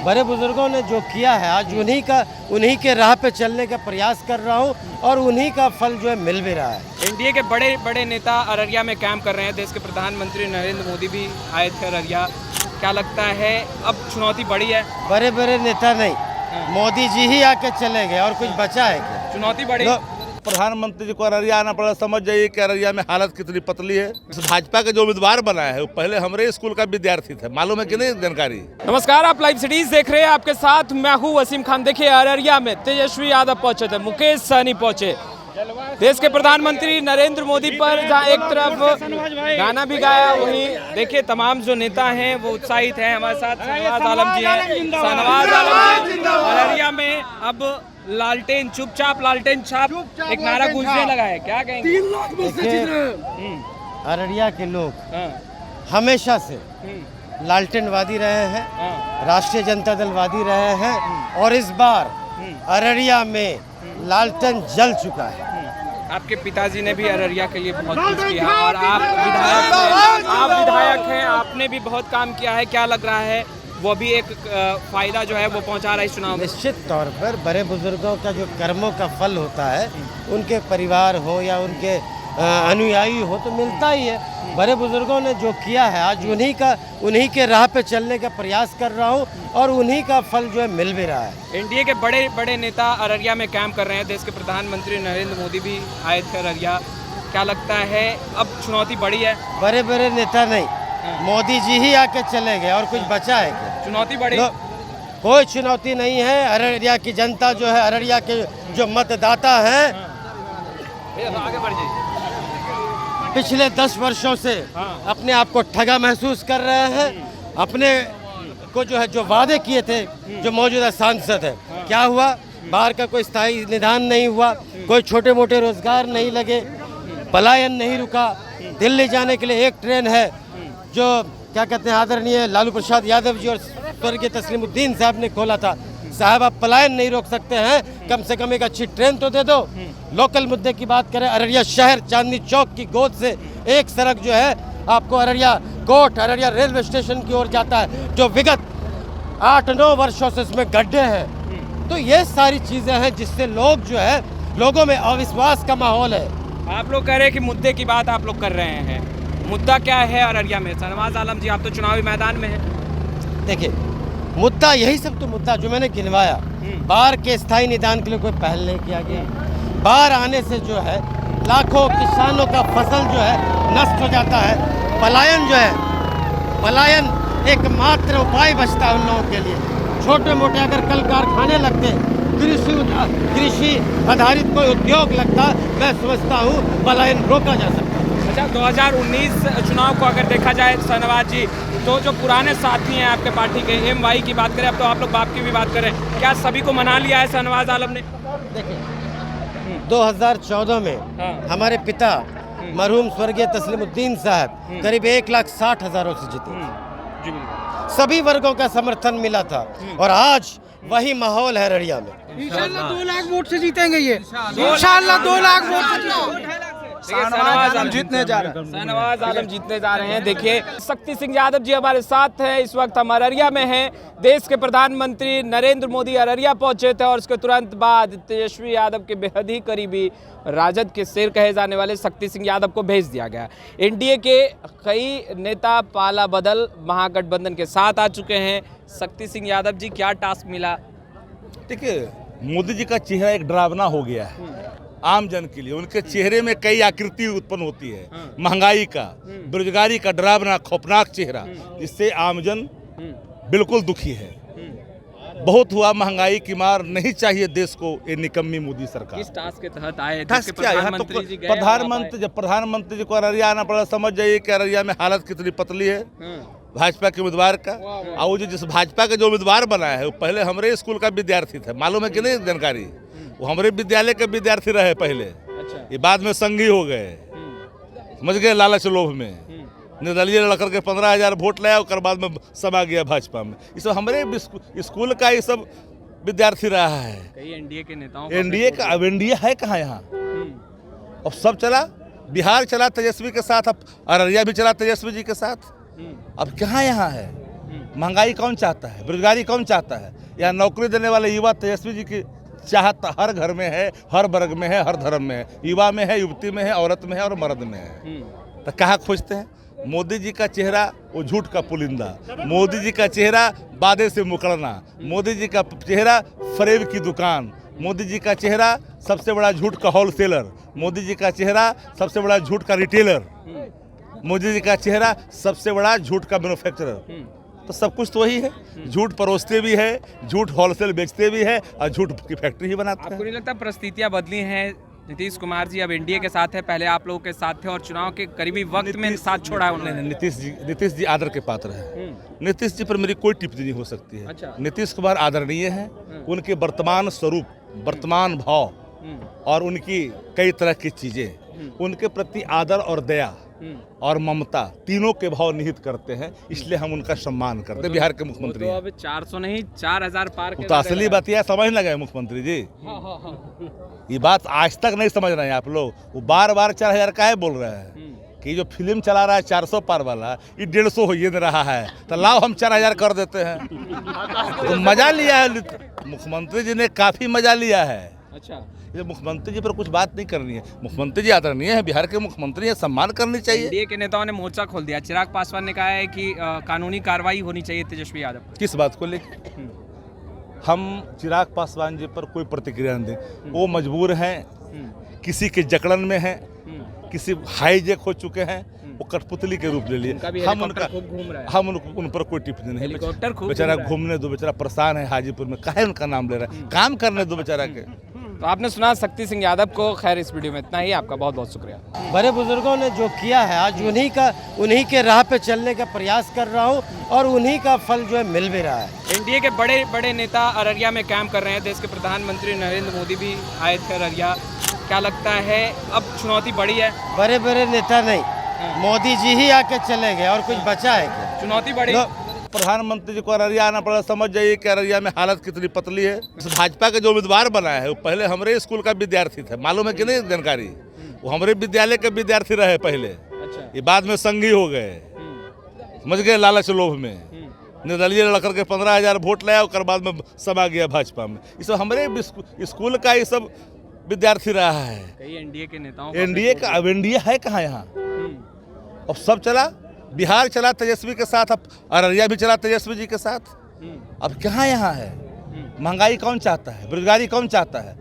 बड़े बुजुर्गों ने जो किया है आज उन्हीं के राह पे चलने का प्रयास कर रहा हूँ और उन्हीं का फल जो है मिल भी रहा है। एनडीए के बड़े बड़े नेता अररिया में कैंप कर रहे हैं। देश के प्रधानमंत्री नरेंद्र मोदी भी आए थे अररिया। क्या लगता है अब चुनौती बड़ी है? बड़े बड़े नेता नहीं, मोदी जी ही आके चले गए और कुछ बचा है क्या? चुनौती बड़ी। प्रधानमंत्री जी को अररिया आना पड़ा। समझ जाइए कि अररिया में हालत कितनी पतली है। भाजपा के जो उम्मीदवार बना है वो पहले हमारे स्कूल का विद्यार्थी थे। मालूम है कि नहीं जानकारी? नमस्कार, आप लाइव सिटीज देख रहे हैं। आपके साथ मैं हूं वसीम खान। देखिए अररिया में तेजस्वी यादव पहुंचे थे, मुकेश सहनी पहुंचे। देश के प्रधानमंत्री नरेंद्र मोदी पर जहां एक तरफ गाना भी गाया, वहीं देखिए तमाम जो नेता हैं वो उत्साहित हैं। हमारे साथ शाहनवाज आलम जी हैं। शाहनवाज आलम जी, अररिया में अब लालटेन चुपचाप लालटेन छाप एक नारा गूंजने लगा है, क्या कहेंगे? अररिया के लोग हमेशा से लालटेनवादी रहे हैं, राष्ट्रीय जनता दलवादी रहे हैं और इस बार अररिया में लालटेन जल चुका है। आपके पिताजी ने भी अररिया के लिए बहुत कुछ किया और आप विधायक हैं, आपने भी बहुत काम किया है। क्या लग रहा है वो भी एक फायदा जो है वो पहुंचा रहा है इस चुनाव में? निश्चित तौर पर बड़े बुजुर्गों का जो कर्मों का फल होता है, उनके परिवार हो या उनके अनुयायी हो तो मिलता ही है। बड़े बुजुर्गों ने जो किया है आज उन्हीं के राह पे चलने का प्रयास कर रहा हूँ और उन्हीं का फल जो है मिल भी रहा है। एनडीए के बड़े बड़े नेता अररिया में कैंप कर रहे हैं। देश के प्रधानमंत्री नरेंद्र मोदी भी आए थे अररिया। क्या लगता है अब चुनौती बड़ी है? बड़े बड़े नेता नहीं, मोदी जी ही आके चले गए और कुछ बचा है क्या? चुनौती बड़ी। कोई चुनौती नहीं है। अररिया की जनता जो है, अररिया के जो मतदाता हैं, पिछले 10 वर्षों से अपने आप को ठगा महसूस कर रहे हैं। अपने को जो है जो वादे किए थे जो मौजूदा सांसद है, क्या हुआ? बाहर का कोई स्थायी निदान नहीं हुआ, कोई छोटे मोटे रोजगार नहीं लगे, पलायन नहीं रुका। दिल्ली जाने के लिए एक ट्रेन है जो क्या कहते हैं आदरणीय लालू प्रसाद यादव जी और स्वर्गीय तस्लीमुद्दीन साहब ने खोला था। साहब आप पलायन नहीं रोक सकते हैं, कम से कम एक अच्छी ट्रेन तो दे दो। लोकल मुद्दे की बात करें, अररिया शहर चांदनी चौक की गोद से एक सड़क जो है आपको Araria court, Araria railway station की ओर जाता है, जो विगत 8-9 वर्षों से इसमें गड्ढे हैं। तो ये सारी चीजें हैं जिससे लोग जो है, लोगों में अविश्वास का माहौल है। आप लोग कह रहे हैं कि मुद्दे की बात आप लोग कर रहे हैं, मुद्दा क्या है अररिया में? शाहनवाज आलम जी, आप तो चुनावी मैदान में हैं। देखिए मुद्दा यही सब तो मुद्दा जो मैंने गिनवाया, बाढ़ के स्थायी निदान के लिए कोई पहल नहीं किया गया। बाढ़ आने से जो है लाखों किसानों का फसल जो है नष्ट हो जाता है। पलायन जो है, पलायन एकमात्र उपाय बचता है उन लोगों के लिए। छोटे मोटे अगर कल कारखाने लगते, कृषि आधारित कोई उद्योग लगता, मैं समझता हूँ पलायन रोका जा सकता। अच्छा, 2019 चुनाव को अगर देखा जाए शाहनवाज जी, तो जो पुराने साथी हैं आपके पार्टी के, MY की बात करें, अब तो आप लोग बाप की भी बात करें, क्या सभी को मना लिया है शाहनवाज आलम ने? देखिए 2014 में हमारे पिता मरहूम स्वर्गीय तस्लीमुद्दीन साहब करीब 1,60,000 से जीते। सभी वर्गों का समर्थन मिला था और आज वही माहौल है अररिया में। इंशाल्लाह 2 लाख वोट से जीतेंगे ये, इंशाल्लाह 2 लाख वोट से जीतेंगे। शाहनवाज आलम जीतने जा रहे हैं। शाहनवाज आलम जीतने जा रहे हैं। देखिए शक्ति सिंह यादव जी हमारे साथ हैं। इस वक्त हम अररिया में हैं। देश के प्रधानमंत्री नरेंद्र मोदी अररिया पहुंचे थे और उसके तुरंत बाद तेजस्वी यादव के बेहद ही करीबी, राजद के शेर कहे जाने वाले शक्ति सिंह यादव को भेज दिया गया। एनडीए के कई नेता पाला बदल महागठबंधन के साथ आ चुके हैं। शक्ति सिंह यादव जी, क्या टास्क मिला? देखिए मोदी जी का चेहरा एक डरावना हो गया है आम जन के लिए। उनके चेहरे में कई आकृति उत्पन्न होती है, महंगाई का, बेरोजगारी का डरावना खौफनाक चेहरा, जिससे आमजन बिल्कुल दुखी है। बहुत हुआ महंगाई की मार, नहीं चाहिए देश को ये निकम्मी मोदी सरकार। किस टास्क के तहत आए? प्रधानमंत्री जी को अररिया आना पड़ा। समझ जाइए कि अररिया में हालत कितनी पतली है भाजपा के उम्मीदवार का। और वो जिस भाजपा के जो उम्मीदवार बना है वो पहले हमारे स्कूल का विद्यार्थी थे। मालूम है कि नहीं जानकारी? वो हमारे विद्यालय के विद्यार्थी रहे पहले। अच्छा। ये बाद में संघी हो गए, समझ गए, लालच लोभ में निर्दलीय लड़कर के 15,000 वोट लाया, और बाद में समा गया भाजपा में। ये सब हमारे स्कूल का ये सब विद्यार्थी रहा है। कई एनडीए के नेताओं एनडीए का, अब एनडीए है कहाँ यहाँ? अब सब चला, बिहार चला तेजस्वी के साथ, अब अररिया भी चला तेजस्वी जी के साथ। अब कहाँ यहाँ है? महंगाई कौन चाहता है, बेरोजगारी कौन चाहता है? या नौकरी देने वाले युवा तेजस्वी जी की चाहत हर घर में है, हर वर्ग में है, हर धर्म में है, युवा में है, युवती में है, औरत में है और मर्द में है। तो कहाँ खोजते हैं? मोदी जी का चेहरा वो झूठ का पुलिंदा, मोदी जी का चेहरा वादे से मुकरना, मोदी जी का चेहरा फरेब की दुकान, मोदी जी का चेहरा सबसे बड़ा झूठ का होलसेलर, मोदी जी का चेहरा सबसे बड़ा झूठ का रिटेलर, मोदी जी का चेहरा सबसे बड़ा झूठ का मैन्युफैक्चरर। तो सब कुछ तो वही है, झूठ परोसते भी है, झूठ होलसेल बेचते भी है और झूठ की फैक्ट्री ही बनाते हैं। आपको नहीं लगता परिस्थितियां बदली हैं? नीतीश कुमार जी अब एनडीए के साथ है, पहले आप लोगों के साथ थे और चुनाव के करीबी वक्त में साथ छोड़ा है उन्होंने। नीतीश जी आदर के पात्र है। नीतीश जी पर मेरी कोई टिप्पणी नहीं हो सकती है। अच्छा। नीतीश कुमार आदरणीय है, उनके वर्तमान स्वरूप, वर्तमान भाव और उनकी कई तरह की चीजें उनके प्रति आदर और दया और ममता तीनों के भाव निहित करते हैं, इसलिए हम उनका सम्मान करते हैं। बिहार के मुख्यमंत्री तो हैं। अब 400 नहीं 4000 पार के तो असली बात यह समझ न गए मुख्यमंत्री जी, ये बात आज तक नहीं समझ रहे हैं आप लोग। वो बार बार 4000 का है बोल रहे हैं कि जो फिल्म चला रहा है 400 पार वाला, ये 150 हो ही नहीं रहा है, तो लाओ हम 4000 कर देते हैं। तो मजा लिया है मुख्यमंत्री जी ने, काफी मजा लिया है। अच्छा, ये मुख्यमंत्री जी पर कुछ बात नहीं करनी है। मुख्यमंत्री जी आदरणीय है, बिहार के मुख्यमंत्री है, सम्मान करनी चाहिए। एनडीए के नेताओं ने मोर्चा खोल दिया। चिराग पासवान ने कहा है कि कानूनी कार्रवाई होनी चाहिए तेजस्वी यादव पर। किस बात को लेकर? हम चिराग पासवान जी पर कोई प्रतिक्रिया नहीं दें। वो मजबूर हैं, किसी के जकड़न में हैं, किसी हाईजैक हो चुके हैं, वो कठपुतली के रूप ले लिए। हम उनका उन पर कोई टिप्पणी नहीं। हेलीकॉप्टर खूब बेचारा घूमने दो, बेचारा परेशान है हाजीपुर में, काहे उनका नाम ले रहा है? काम करने दो बेचारा के। तो आपने सुना शक्ति सिंह यादव को। खैर इस वीडियो में इतना ही, आपका बहुत बहुत शुक्रिया। बड़े बुजुर्गों ने जो किया है, आज उन्हीं के राह पे चलने का प्रयास कर रहा हूँ और उन्हीं का फल जो है मिल भी रहा है। एनडीए के बड़े बड़े नेता अररिया में कैंप कर रहे हैं। देश के प्रधानमंत्री नरेंद्र मोदी भी आए थे अररिया। क्या लगता है अब चुनौती बड़ी है? बड़े बड़े नेता नहीं, मोदी जी ही आके चले गए और कुछ बचा है क्या? चुनौती बड़ी। प्रधानमंत्री जी को अररिया आना पड़ा। समझ जाइए कि अररिया में हालत कितनी पतली है। भाजपा के जो उम्मीदवार बना है वो पहले हमारे स्कूल का विद्यार्थी था, मालूम है कि नहीं जानकारी? वो हमारे विद्यालय के विद्यार्थी रहे पहले। अच्छा। ये बाद में संघी हो गए, समझ गए, लालच लोभ में निर्दलीय लड़कर के 15,000 वोट लाया और बाद में समा गया भाजपा में। ये सब हमारे स्कूल का ये सब विद्यार्थी रहा है। कई एनडीए के नेताओं एनडीए का अब एनडीए है कहाँ यहाँ? अब सब चला, बिहार चला तेजस्वी के साथ, अब अररिया भी चला तेजस्वी जी के साथ। अब कहाँ यहाँ है? महंगाई कौन चाहता है, बेरोजगारी कौन चाहता है?